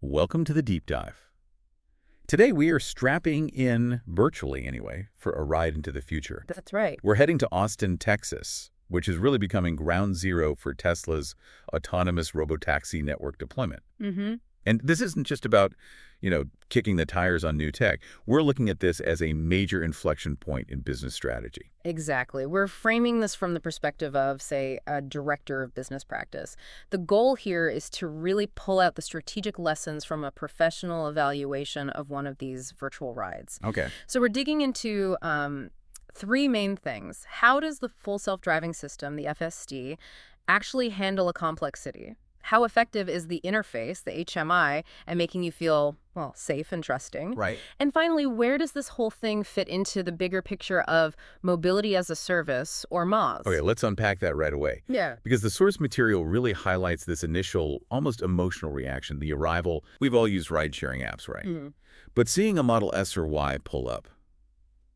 Welcome to the deep dive. Today we are strapping in, virtually anyway, for a ride into the future. That's right. We're heading to Austin, Texas, which is really becoming ground zero for Tesla's autonomous robotaxi network deployment. Mm-hmm. And this isn't just about, kicking the tires on new tech. We're looking at this as a major inflection point in business strategy. Exactly. We're framing this from the perspective of, say, a director of business practice. The goal here is to really pull out the strategic lessons from a professional evaluation of one of these virtual rides. Okay. So we're digging into three main things. How does the full self-driving system, the FSD, actually handle a complex city? How effective is the interface, the HMI, at making you feel, well, safe and trusting? Right. And finally, where does this whole thing fit into the bigger picture of mobility as a service, or MaaS? Okay, let's unpack that right away. Yeah. Because the source material really highlights this initial, almost emotional reaction, the arrival. We've all used ride-sharing apps, right? Mm. But seeing a Model S or Y pull up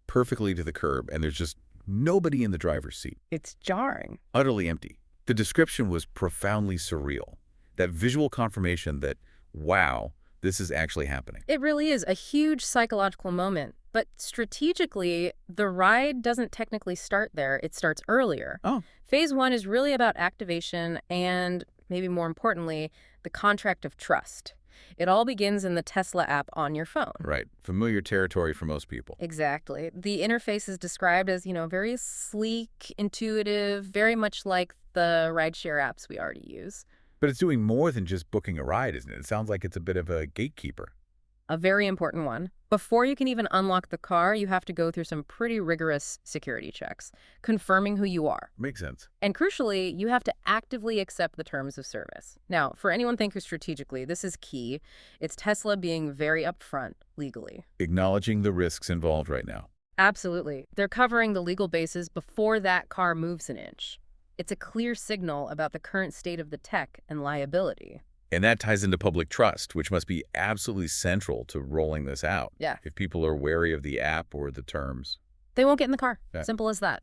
perfectly to the curb and there's just nobody in the driver's seat, It's jarring. utterly empty. The description was profoundly surreal. That visual confirmation that, wow, this is actually happening. It really is a huge psychological moment. But strategically, the ride doesn't technically start there. It starts earlier. Oh. Phase one is really about activation and, maybe more importantly, the contract of trust. It all begins in the Tesla app on your phone. Right. Familiar territory for most people. Exactly. The interface is described as, very sleek, intuitive, very much like the rideshare apps we already use. But it's doing more than just booking a ride, isn't it? It sounds like it's a bit of a gatekeeper. A very important one. Before you can even unlock the car, you have to go through some pretty rigorous security checks, confirming who you are. Makes sense. And crucially, you have to actively accept the terms of service. Now, for anyone thinking strategically, this is key. It's Tesla being very upfront legally. Acknowledging the risks involved right now. Absolutely. They're covering the legal bases before that car moves an inch. It's a clear signal about the current state of the tech and liability. And that ties into public trust, which must be absolutely central to rolling this out. Yeah. If people are wary of the app or the terms. They won't get in the car. Yeah. Simple as that.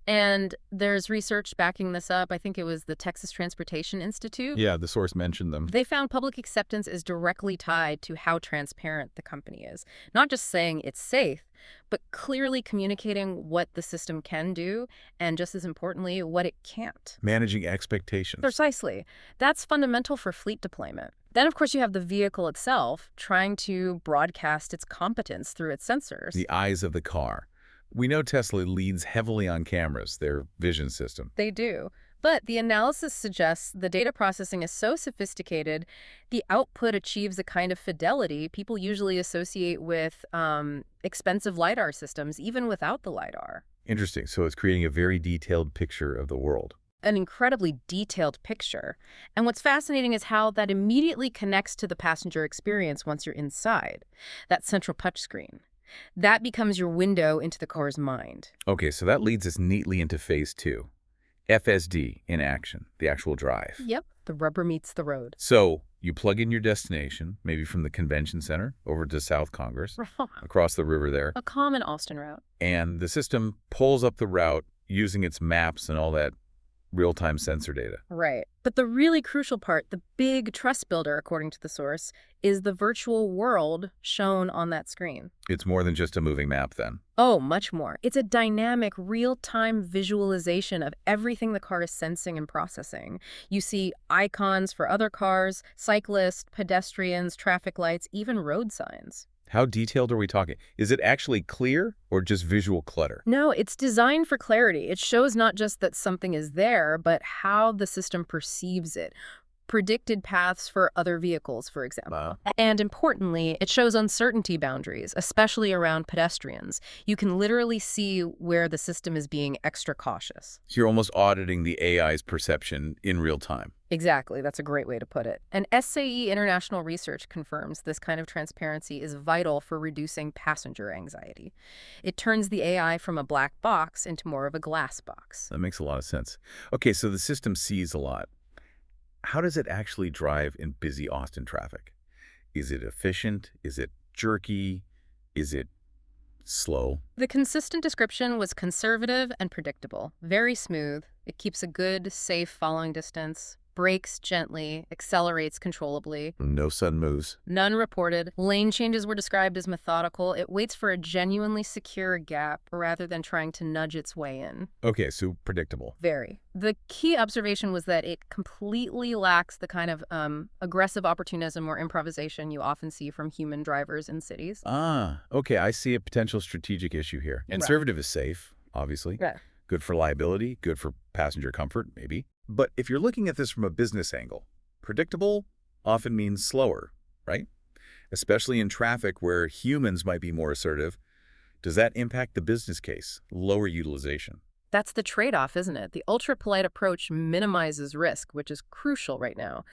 And there's research backing this up. I think it was the Texas Transportation Institute. Yeah, the source mentioned them. They found public acceptance is directly tied to how transparent the company is. Not just saying it's safe, but clearly communicating what the system can do and, just as importantly, what it can't. Managing expectations. Precisely. That's fundamental for fleet deployment. Then, of course, you have the vehicle itself trying to broadcast its competence through its sensors. The eyes of the car. We know Tesla leans heavily on cameras, their vision system. They do. But the analysis suggests the data processing is so sophisticated, the output achieves a kind of fidelity people usually associate with expensive LiDAR systems, even without the LiDAR. Interesting. So it's creating a very detailed picture of the world. An incredibly detailed picture. And what's fascinating is how that immediately connects to the passenger experience once you're inside, that central touchscreen. That becomes your window into the car's mind. Okay, so that leads us neatly into phase two. FSD in action, the actual drive. Yep, the rubber meets the road. So you plug in your destination, maybe from the convention center over to South Congress, across the river there, A common Austin route. and the system pulls up the route using its maps and all that real-time sensor data. Right. But the really crucial part, the big trust builder, according to the source, is the virtual world shown on that screen. It's more than just a moving map then. Oh, much more. It's a dynamic, real-time visualization of everything the car is sensing and processing. You see icons for other cars, cyclists, pedestrians, traffic lights, even road signs. How detailed are we talking? Is it actually clear or just visual clutter? No, it's designed for clarity. It shows not just that something is there, but how the system perceives it. Predicted paths for other vehicles, for example. Wow. And importantly, it shows uncertainty boundaries, especially around pedestrians. You can literally see where the system is being extra cautious. You're almost auditing the AI's perception in real time. Exactly. That's a great way to put it. And SAE International research confirms this kind of transparency is vital for reducing passenger anxiety. It turns the AI from a black box into more of a glass box. That makes a lot of sense. Okay, so the system sees a lot. How does it actually drive in busy Austin traffic? Is it efficient? Is it jerky? Is it slow? The consistent description was conservative and predictable, very smooth. It keeps a good, safe following distance, brakes gently, accelerates controllably. No sudden moves. None reported. Lane changes were described as methodical. It waits for a genuinely secure gap rather than trying to nudge its way in. Okay, so predictable. Very. The key observation was that it completely lacks the kind of aggressive opportunism or improvisation you often see from human drivers in cities. Ah, okay, I see a potential strategic issue here. Right. Conservative is safe, obviously. Yeah. Good for liability, good for passenger comfort, maybe. But if you're looking at this from a business angle, predictable often means slower, right? Especially in traffic where humans might be more assertive. Does that impact the business case, lower utilization? That's the trade-off, isn't it? The ultra-polite approach minimizes risk, which is crucial right now.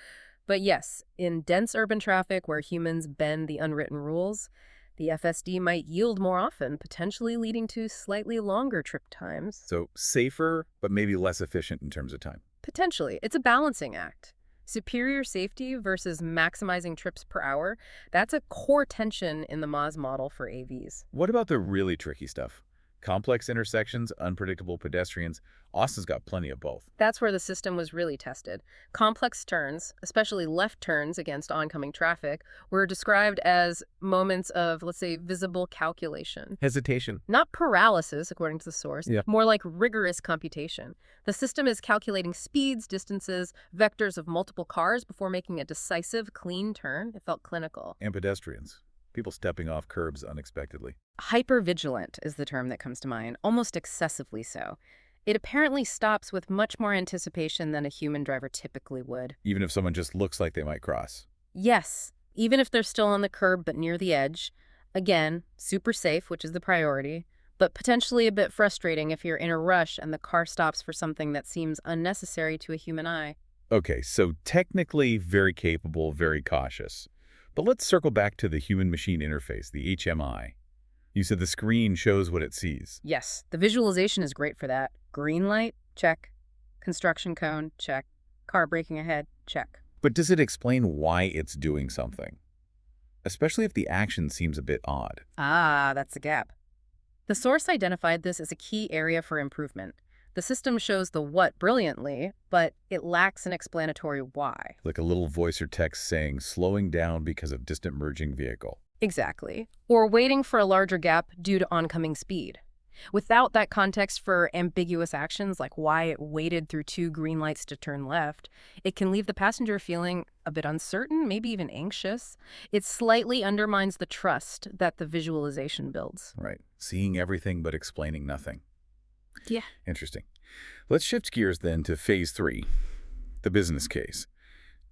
But yes, in dense urban traffic where humans bend the unwritten rules, the FSD might yield more often, potentially leading to slightly longer trip times. So safer, but maybe less efficient in terms of time. Potentially. It's a balancing act. Superior safety versus maximizing trips per hour, that's a core tension in the Moz model for AVs. What about the really tricky stuff? Complex intersections, unpredictable pedestrians. Austin's got plenty of both. That's where the system was really tested. Complex turns, especially left turns against oncoming traffic, were described as moments of, let's say, visible calculation. Hesitation. Not paralysis, according to the source, Yeah. more like rigorous computation. The system is calculating speeds, distances, vectors of multiple cars before making a decisive, clean turn. It felt clinical. And pedestrians. People stepping off curbs unexpectedly. Hypervigilant is the term that comes to mind, almost excessively so. It apparently stops with much more anticipation than a human driver typically would. Even if someone just looks like they might cross. Yes, even if they're still on the curb but near the edge. Again, super safe, which is the priority, but potentially a bit frustrating if you're in a rush and the car stops for something that seems unnecessary to a human eye. Okay, so technically very capable, very cautious. But let's circle back to the human-machine interface, the HMI. You said the screen shows what it sees. Yes, the visualization is great for that. Green light? Check. Construction cone? Check. Car braking ahead? Check. But does it explain why it's doing something? Especially if the action seems a bit odd. Ah, that's the gap. The source identified this as a key area for improvement. The system shows the what brilliantly, but it lacks an explanatory why. Like a little voice or text saying, slowing down because of distant merging vehicle. Exactly. Or waiting for a larger gap due to oncoming speed. Without that context for ambiguous actions, like why it waited through 2 green lights to turn left, it can leave the passenger feeling a bit uncertain, maybe even anxious. It slightly undermines the trust that the visualization builds. Right. Seeing everything but explaining nothing. Yeah. Interesting. Let's shift gears then to phase 3, the business case.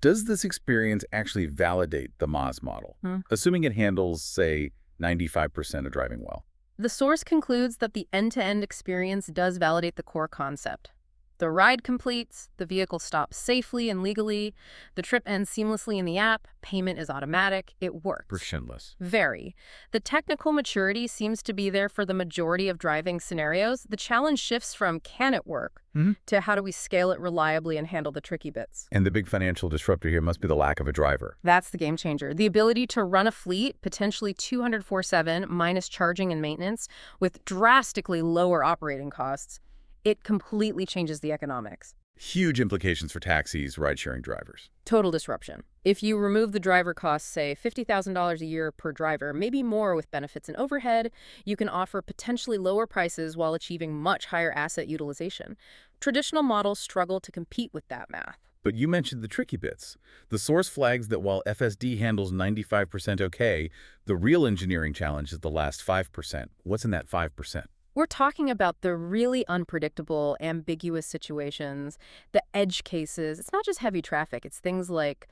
Does this experience actually validate the Moz model, assuming it handles, say, 95% of driving well? The source concludes that the end-to-end experience does validate the core concept. The ride completes, the vehicle stops safely and legally, the trip ends seamlessly in the app, payment is automatic, it works. Frictionless. Very. The technical maturity seems to be there for the majority of driving scenarios. The challenge shifts from can it work to how do we scale it reliably and handle the tricky bits. And the big financial disruptor here must be the lack of a driver. That's the game changer. The ability to run a fleet, potentially 204/7 minus charging and maintenance, with drastically lower operating costs. It completely changes the economics. Huge implications for taxis, ride-sharing drivers. Total disruption. If you remove the driver costs, say $50,000 a year per driver, maybe more with benefits and overhead, you can offer potentially lower prices while achieving much higher asset utilization. Traditional models struggle to compete with that math. But you mentioned the tricky bits. The source flags that while FSD handles 95% okay, the real engineering challenge is the last 5%. What's in that 5%? We're talking about the really unpredictable, ambiguous situations, the edge cases. It's not just heavy traffic. It's things like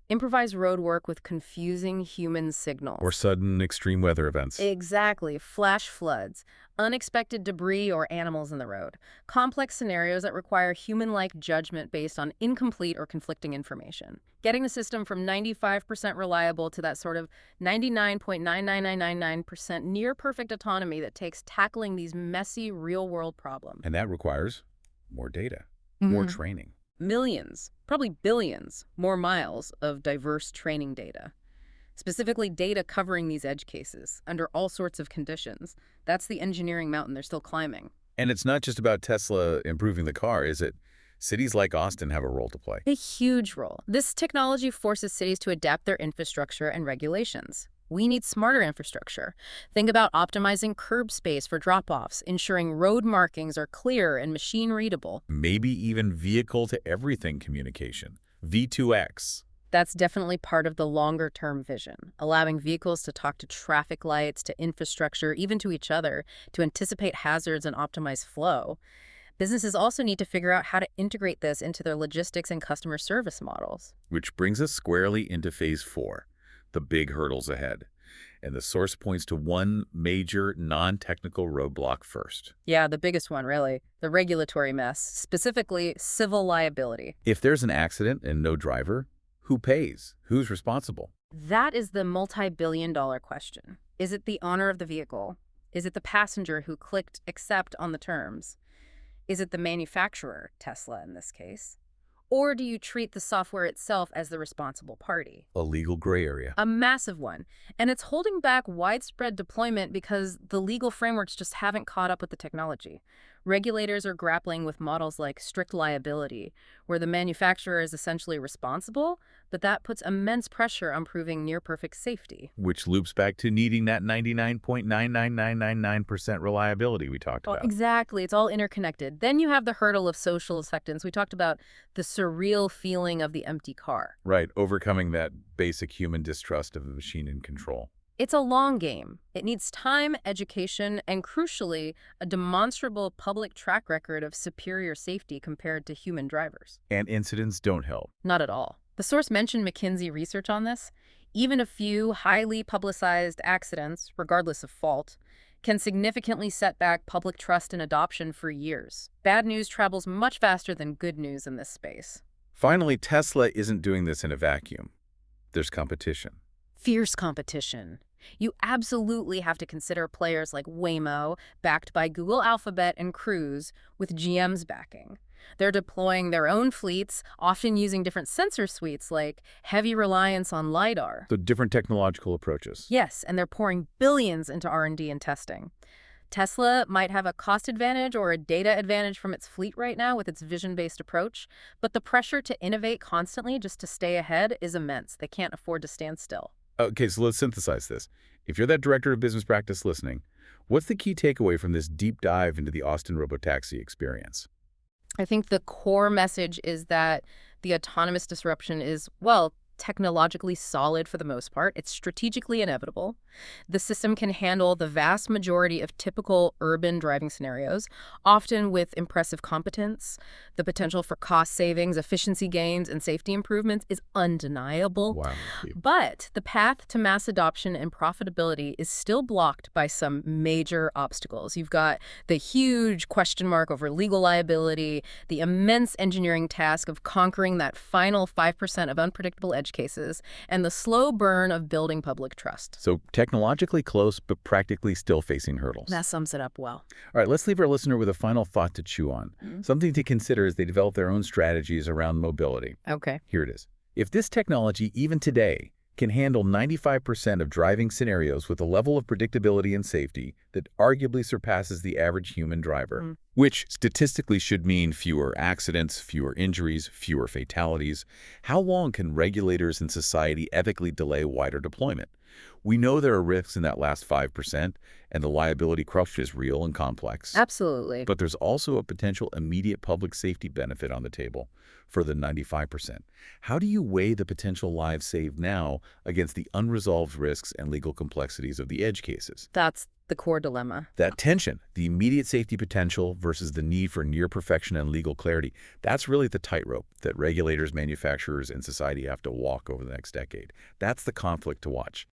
improvised road work with confusing human signals. Or sudden extreme weather events. Exactly. Flash floods, unexpected debris or animals in the road. Complex scenarios that require human-like judgment based on incomplete or conflicting information. Getting the system from 95% reliable to that sort of 99.99999% near-perfect autonomy that takes tackling these messy real-world problems. And that requires more data, more training. Millions, probably billions, more miles of diverse training data. Specifically data covering these edge cases under all sorts of conditions. That's the engineering mountain they're still climbing. And it's not just about Tesla improving the car, is it? Cities like Austin have a role to play. A huge role. This technology forces cities to adapt their infrastructure and regulations. We need smarter infrastructure. Think about optimizing curb space for drop-offs, ensuring road markings are clear and machine-readable. Maybe even vehicle-to-everything communication, V2X. That's definitely part of the longer-term vision, allowing vehicles to talk to traffic lights, to infrastructure, even to each other, to anticipate hazards and optimize flow. Businesses also need to figure out how to integrate this into their logistics and customer service models. Which brings us squarely into Phase 4, the big hurdles ahead. And the source points to one major non-technical roadblock first. Yeah, the biggest one, really. The regulatory mess, specifically civil liability. If there's an accident and no driver, who pays? Who's responsible? That is the multi-billion-dollar question. Is it the owner of the vehicle? Is it the passenger who clicked accept on the terms? Is it the manufacturer, Tesla in this case? Or do you treat the software itself as the responsible party? A legal gray area. A massive one. And it's holding back widespread deployment because the legal frameworks just haven't caught up with the technology. Regulators are grappling with models like strict liability, where the manufacturer is essentially responsible, but that puts immense pressure on proving near-perfect safety. Which loops back to needing that 99.99999% reliability we talked about. Exactly. It's all interconnected. Then you have the hurdle of social acceptance. We talked about the surreal feeling of the empty car. Right, overcoming that basic human distrust of the machine in control. It's a long game. It needs time, education, and crucially, a demonstrable public track record of superior safety compared to human drivers. And incidents don't help. Not at all. The source mentioned McKinsey research on this. Even a few highly publicized accidents, regardless of fault, can significantly set back public trust and adoption for years. Bad news travels much faster than good news in this space. Finally, Tesla isn't doing this in a vacuum. There's competition. Fierce competition. You absolutely have to consider players like Waymo, backed by Google Alphabet and Cruise, with GM's backing. They're deploying their own fleets, often using different sensor suites like heavy reliance on LiDAR. So different technological approaches. Yes, and they're pouring billions into R&D and testing. Tesla might have a cost advantage or a data advantage from its fleet right now with its vision-based approach, but the pressure to innovate constantly just to stay ahead is immense. They can't afford to stand still. Okay, so let's synthesize this. If you're that director of business practice listening, what's the key takeaway from this deep dive into the Austin Robotaxi experience? I think the core message is that the autonomous disruption is, well, technologically solid for the most part. It's strategically inevitable. The system can handle the vast majority of typical urban driving scenarios, often with impressive competence. The potential for cost savings, efficiency gains, and safety improvements is undeniable. Wow. But the path to mass adoption and profitability is still blocked by some major obstacles. You've got the huge question mark over legal liability, the immense engineering task of conquering that final 5% of unpredictable edge cases, and the slow burn of building public trust. So technologically close, but practically still facing hurdles. That sums it up well. All right, let's leave our listener with a final thought to chew on. Something to consider as they develop their own strategies around mobility. Okay. Here it is. If this technology, even today, can handle 95% of driving scenarios with a level of predictability and safety that arguably surpasses the average human driver, which statistically should mean fewer accidents, fewer injuries, fewer fatalities, how long can regulators and society ethically delay wider deployment? We know there are risks in that last 5%, and the liability crutch is real and complex. Absolutely. But there's also a potential immediate public safety benefit on the table for the 95%. How do you weigh the potential lives saved now against the unresolved risks and legal complexities of the edge cases? That's the core dilemma. That tension, the immediate safety potential versus the need for near perfection and legal clarity, that's really the tightrope that regulators, manufacturers, and society have to walk over the next decade. That's the conflict to watch.